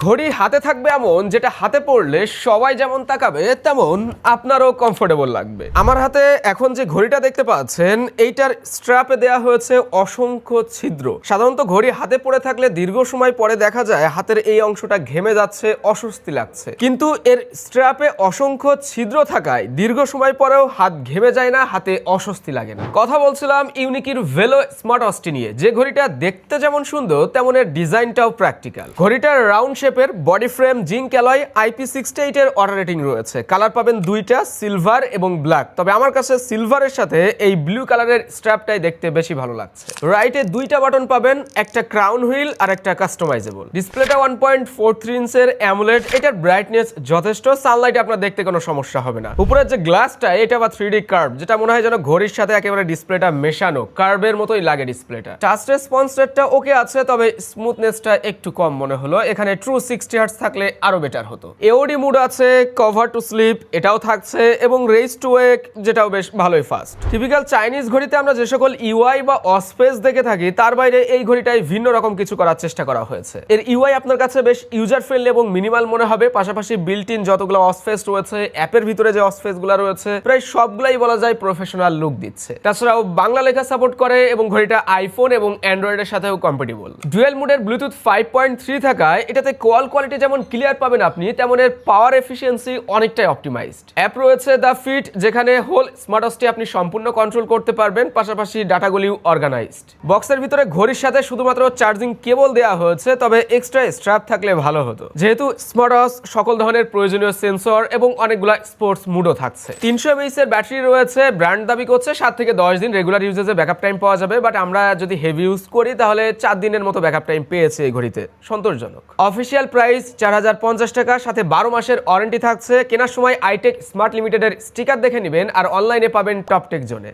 ঘড়ি হাতে থাকবে এমন যেটা হাতে পড়লে সবাই যেমন তাকাবে তেমন আপনারও কমফোর্টেবল লাগবে। আমার হাতে এখন যে ঘড়িটা দেখতে পাচ্ছেন এইটার স্ট্র্যাপে দেয়া হয়েছে অসংখ্য ছিদ্র। সাধারণত ঘড়ি হাতে পড়ে থাকলে দীর্ঘ সময় পরে দেখা যায় হাতের এই অংশটা ঘেমে যাচ্ছে, অস্বস্তি লাগছে, কিন্তু এর স্ট্র্যাপে অসংখ্য ছিদ্র থাকায় দীর্ঘ সময় পরেও হাত ঘেমে যায় না, হাতে অস্বস্তি লাগে না। কথা বলছিলাম ইউনিকির ভেলো স্মার্ট ওয়াচটি নিয়ে, যে ঘড়িটা দেখতে যেমন সুন্দর তেমন এর ডিজাইনটাও প্র্যাকটিক্যাল। ঘড়িটার রাউন্ড শেপের, body frame zinc alloy, IP68 এর অর্ডার রেটিং রয়েছে। কালার পাবেন দুইটা, সিলভার এবং ব্ল্যাক। তবে আমার কাছে সিলভারের সাথে এই ব্লু কালারের স্ট্র্যাপটাই দেখতে বেশি ভালো লাগছে। রাইটে দুইটা বাটন পাবেন, একটা ক্রাউন হুইল আর একটা কাস্টমাইজেবল। ডিসপ্লেটা 1.43 ইঞ্চের অ্যামোলেড। এটার ব্রাইটনেস যথেষ্ট, সানলাইটে আপনার দেখতে কোনো সমস্যা হবে না। উপরের যে গ্লাসটা এটা বা 3D কার্ভ, যেটা মনে হয় যেন ঘড়ির সাথে একেবারে ডিসপ্লেটা মেশানো, কার্ভের মতোই লাগে ডিসপ্লেটা। টাচ রেসপন্স রেটটা ওকে আছে, তবে স্মুথনেসটা একটু কম মনে হলো। এখানে ট্রু 60 হার্টজ থাকলে আরো বেটার হতো। এওডি মুড আছে, কভার টু স্লিপ এটাও থাকছে, এবং রেস টু ওয়েক যেটাও বেশ ভালোই ফাস্ট। টিপিক্যাল চাইনিজ ঘড়িতে আমরা যে সকল ইউআই বা অসপেস দেখে থাকি তার বাইরে এই ঘড়িটাই ভিন্ন রকম কিছু করার চেষ্টা করা হয়েছে। এর ইউআই আপনার কাছে বেশ ইউজার ফ্রেন্ডলি এবং মিনিমাল মনে হবে। পাশাপাশি বিল্ট ইন যতগুলো অসপেস রয়েছে, অ্যাপের ভিতরে যে অসপেস গুলো রয়েছে, প্রায় সবগুলাই বলা যায় প্রফেশনাল লুক দিচ্ছে। তাছাড়াও বাংলা লেখা সাপোর্ট করে এবং ঘড়িটা আইফোন এবং অ্যান্ড্রয়েডের সাথেও কম্প্যাটিবল। ডুয়েল মুডের ব্লুটুথ 5.3 থাকায় এটাতে কল কোয়ালিটি যেমন ক্লিয়ার পাবেন আপনি, তেমন এর পাওয়ার এফিসিয়েন্সি অনেকটাই অপটিমাইজড। অ্যাপ রয়েছে দ্য ফিট, যেখানে হোল স্মার্ট ওয়াচটি আপনি সম্পূর্ণ কন্ট্রোল করতে পারবেন, পাশাপাশি ডাটাগুলিও অর্গানাইজড। বক্সের ভিতরে ঘড়ির সাথে শুধুমাত্র চার্জিং কেবল দেওয়া হয়েছে, তবে এক্সট্রা স্ট্র্যাপ থাকলে ভালো হতো। যেহেতু স্মার্ট ওয়াচ সকল ধরনের প্রয়োজনীয় সেন্সর এবং অনেকগুলা স্পোর্টস মুডও থাকছে। 300 mAh এর ব্যাটারি রয়েছে। ব্র্যান্ড দাবি করছে 7 থেকে 10 দিন রেগুলার ইউজেজে ব্যাকআপ টাইম পাওয়া যাবে, বাট আমরা যদি হেভি ইউজ করি তাহলে 4 দিনের মতো ব্যাকআপ টাইম পেয়েছে এই ঘড়িতে, সন্তোষজনক। অফিসিয়াল প্রাইস 4050 টাকা, সাথে 12 মাসের ওয়ারেন্টি থাকছে। কেনার সময় আইটেক স্মার্ট লিমিটেডের স্টিকার দেখে নেবেন, আর অনলাইনে পাবেন টপটেক জোনে।